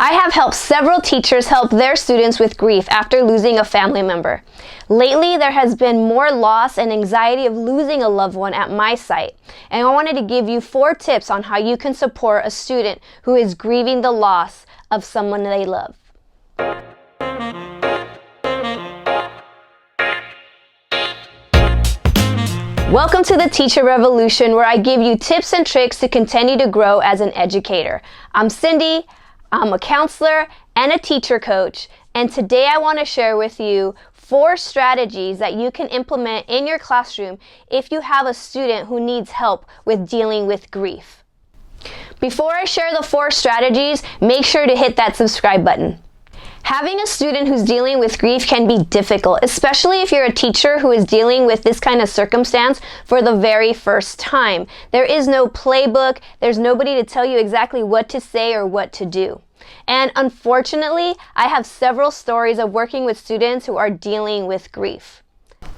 I have helped several teachers help their students with grief after losing a family member. Lately, there has been more loss and anxiety of losing a loved one at my site, and I wanted to give you 4 tips on how you can support a student who is grieving the loss of someone they love. Welcome to the Teacher Revolution, where I give you tips and tricks to continue to grow as an educator. I'm Cindy. I'm a counselor and a teacher coach, and today I want to share with you 4 strategies that you can implement in your classroom if you have a student who needs help with dealing with grief. Before I share the 4 strategies, make sure to hit that subscribe button. Having a student who's dealing with grief can be difficult, especially if you're a teacher who is dealing with this kind of circumstance for the very first time. There is no playbook, there's nobody to tell you exactly what to say or what to do. And unfortunately, I have several stories of working with students who are dealing with grief.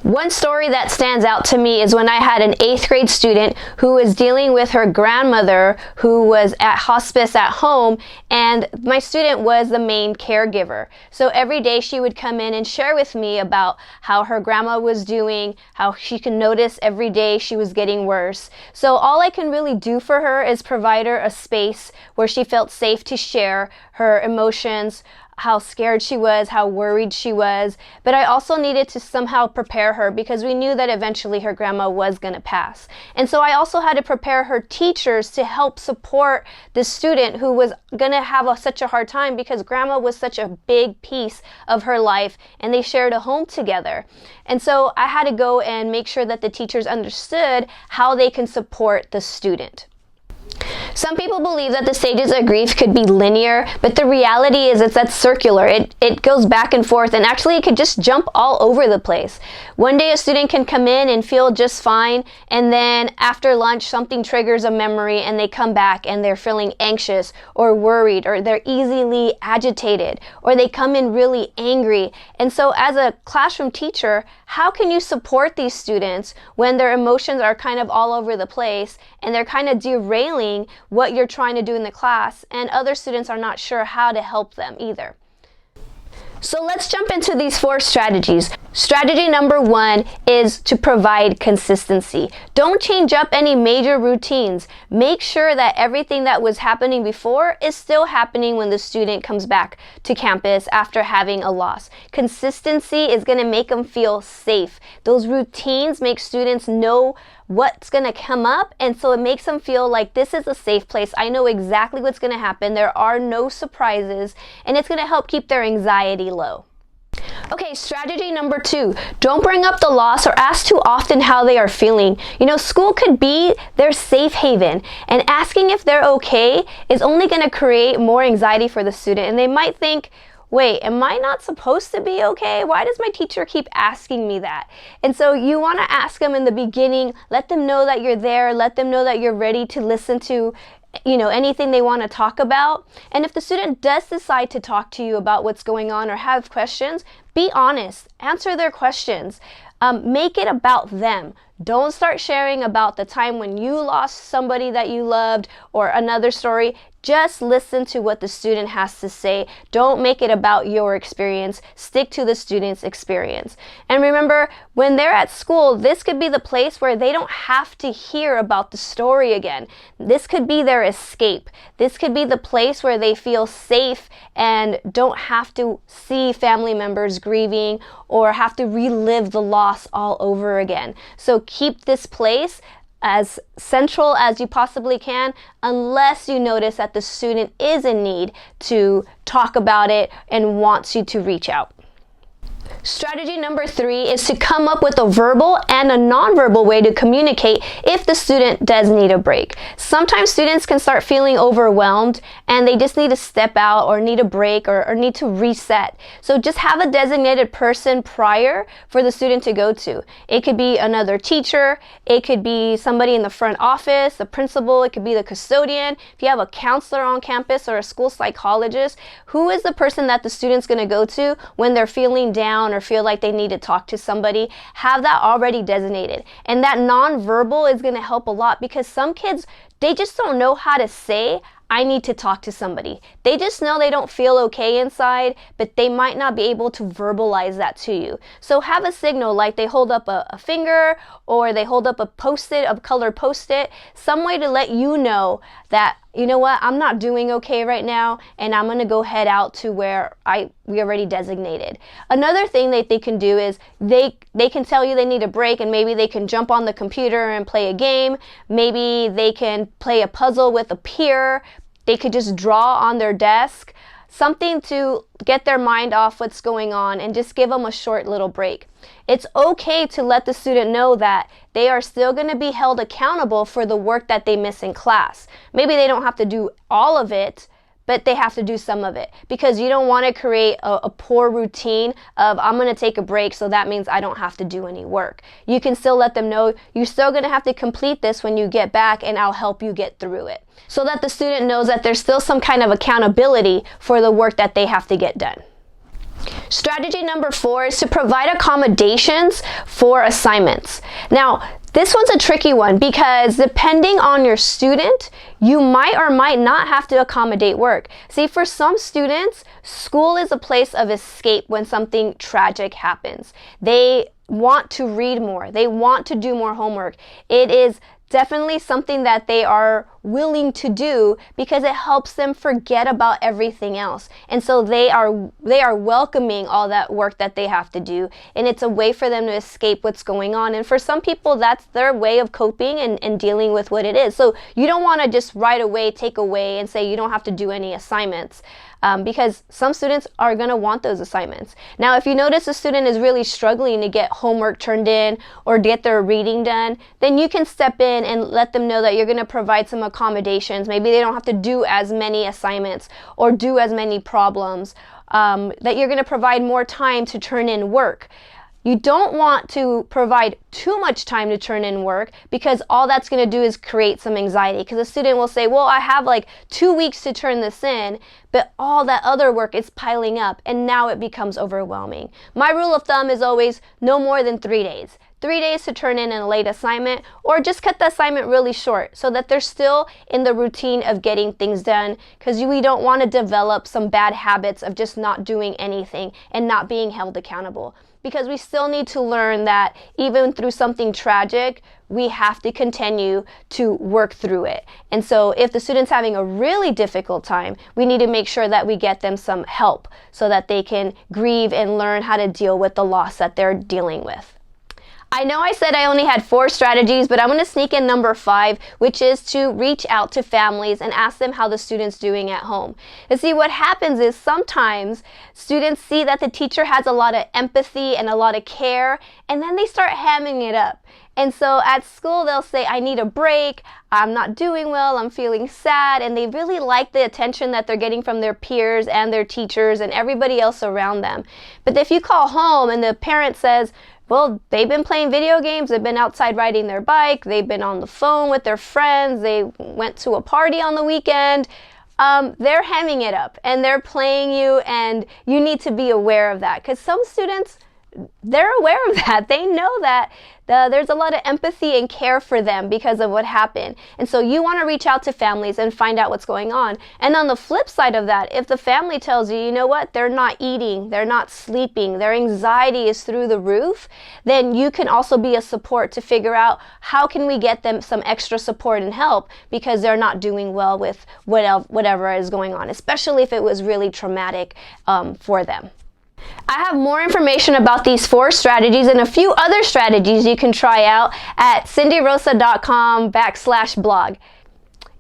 One story that stands out to me is when I had an 8th grade student who was dealing with her grandmother who was at hospice at home, and my student was the main caregiver. So every day she would come in and share with me about how her grandma was doing, how she could notice every day she was getting worse. So all I can really do for her is provide her a space where she felt safe to share her emotions, how scared she was, how worried she was, but I also needed to somehow prepare her because we knew that eventually her grandma was going to pass. And so I also had to prepare her teachers to help support the student who was going to have such a hard time because grandma was such a big piece of her life and they shared a home together. And so I had to go and make sure that the teachers understood how they can support the student. Some people believe that the stages of grief could be linear, but the reality is that's circular. It goes back and forth, and actually it could just jump all over the place. One day a student can come in and feel just fine, and then after lunch something triggers a memory and they come back and they're feeling anxious or worried, or they're easily agitated, or they come in really angry. And so as a classroom teacher, how can you support these students when their emotions are kind of all over the place and they're kind of derailing what you're trying to do in the class, and other students are not sure how to help them either? So let's jump into these 4 strategies. Strategy number 1 is to provide consistency. Don't change up any major routines. Make sure that everything that was happening before is still happening when the student comes back to campus after having a loss. Consistency is going to make them feel safe. Those routines make students know what's going to come up, and so it makes them feel like this is a safe place. I know exactly what's going to happen. There are no surprises, and it's going to help keep their anxiety low. Okay, strategy number 2, don't bring up the loss or ask too often how they are feeling. You know, school could be their safe haven, and asking if they're okay is only going to create more anxiety for the student, and they might think, wait, am I not supposed to be okay? Why does my teacher keep asking me that? And so you want to ask them in the beginning, let them know that you're there, let them know that you're ready to listen to anything they want to talk about. And if the student does decide to talk to you about what's going on or have questions, be honest, answer their questions. Make it about them. Don't start sharing about the time when you lost somebody that you loved or another story. Just listen to what the student has to say. Don't make it about your experience. Stick to the student's experience. And remember, when they're at school, this could be the place where they don't have to hear about the story again. This could be their escape. This could be the place where they feel safe and don't have to see family members grieving or have to relive the loss all over again. So keep this place as central as you possibly can, unless you notice that the student is in need to talk about it and wants you to reach out. Strategy number 3 is to come up with a verbal and a nonverbal way to communicate if the student does need a break. Sometimes students can start feeling overwhelmed and they just need to step out or need a break or need to reset. So just have a designated person prior for the student to go to. It could be another teacher, it could be somebody in the front office, the principal, it could be the custodian. If you have a counselor on campus or a school psychologist, who is the person that the student's going to go to when they're feeling down or feel like they need to talk to somebody? Have that already designated. And that nonverbal is going to help a lot, because some kids, they just don't know how to say, I need to talk to somebody. They just know they don't feel okay inside, but they might not be able to verbalize that to you. So have a signal, like they hold up a finger, or they hold up a post-it, a color post-it, some way to let you know that, you know what, I'm not doing okay right now, and I'm going to go head out to where we already designated. Another thing that they can do is they can tell you they need a break, and maybe they can jump on the computer and play a game. Maybe they can play a puzzle with a peer. They could just draw on their desk. Something to get their mind off what's going on and just give them a short little break. It's okay to let the student know that they are still going to be held accountable for the work that they miss in class. Maybe they don't have to do all of it, but they have to do some of it, because you don't want to create a poor routine of, I'm going to take a break, so that means I don't have to do any work. You can still let them know you're still going to have to complete this when you get back, and I'll help you get through it, so that the student knows that there's still some kind of accountability for the work that they have to get done. Strategy number 4 is to provide accommodations for assignments. Now, this one's a tricky one, because depending on your student, you might or might not have to accommodate work. See, for some students, school is a place of escape when something tragic happens. They want to read more. They want to do more homework. It is definitely something that they are willing to do because it helps them forget about everything else. And so they are welcoming all that work that they have to do, and it's a way for them to escape what's going on. And for some people, that's their way of coping and dealing with what it is. So you don't want to just right away take away and say you don't have to do any assignments. Because some students are going to want those assignments. Now, if you notice a student is really struggling to get homework turned in or get their reading done, then you can step in and let them know that you're going to provide some accommodations. Maybe they don't have to do as many assignments or do as many problems, that you're going to provide more time to turn in work. You don't want to provide too much time to turn in work, because all that's going to do is create some anxiety, because a student will say, well, I have like 2 weeks to turn this in, but all that other work is piling up, and now it becomes overwhelming. My rule of thumb is always no more than 3 days. 3 days to turn in a late assignment, or just cut the assignment really short so that they're still in the routine of getting things done, because we don't want to develop some bad habits of just not doing anything and not being held accountable. Because we still need to learn that even through something tragic, we have to continue to work through it. And so if the student's having a really difficult time, we need to make sure that we get them some help so that they can grieve and learn how to deal with the loss that they're dealing with. I know I said I only had 4 strategies, but I'm going to sneak in number 5, which is to reach out to families and ask them how the student's doing at home. And see, what happens is sometimes students see that the teacher has a lot of empathy and a lot of care, and then they start hamming it up. And so at school, they'll say, I need a break, I'm not doing well, I'm feeling sad, and they really like the attention that they're getting from their peers and their teachers and everybody else around them. But if you call home and the parent says, well, they've been playing video games, they've been outside riding their bike, they've been on the phone with their friends, they went to a party on the weekend, they're hemming it up and they're playing you, and you need to be aware of that, because some students, they're aware of that. They know that there's a lot of empathy and care for them because of what happened. And so you want to reach out to families and find out what's going on. And on the flip side of that, if the family tells you, you know what, they're not eating, they're not sleeping, their anxiety is through the roof, then you can also be a support to figure out how can we get them some extra support and help, because they're not doing well with whatever is going on, especially if it was really traumatic for them. I have more information about these 4 strategies and a few other strategies you can try out at cindyrosa.com/blog.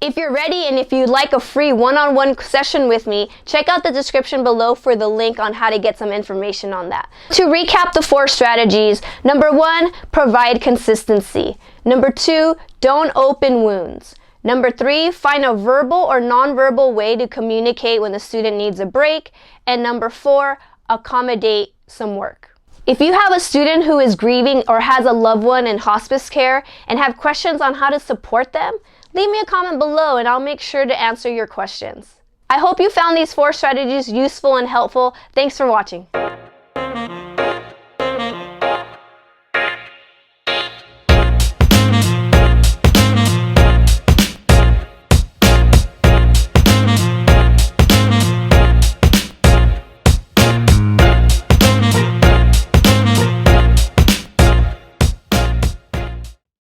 If you're ready and if you'd like a free one-on-one session with me, check out the description below for the link on how to get some information on that. To recap the 4 strategies, number 1, provide consistency. Number 2, don't open wounds. Number 3, find a verbal or nonverbal way to communicate when the student needs a break. And number 4, accommodate some work. If you have a student who is grieving or has a loved one in hospice care and have questions on how to support them, leave me a comment below and I'll make sure to answer your questions. I hope you found these 4 strategies useful and helpful. Thanks for watching.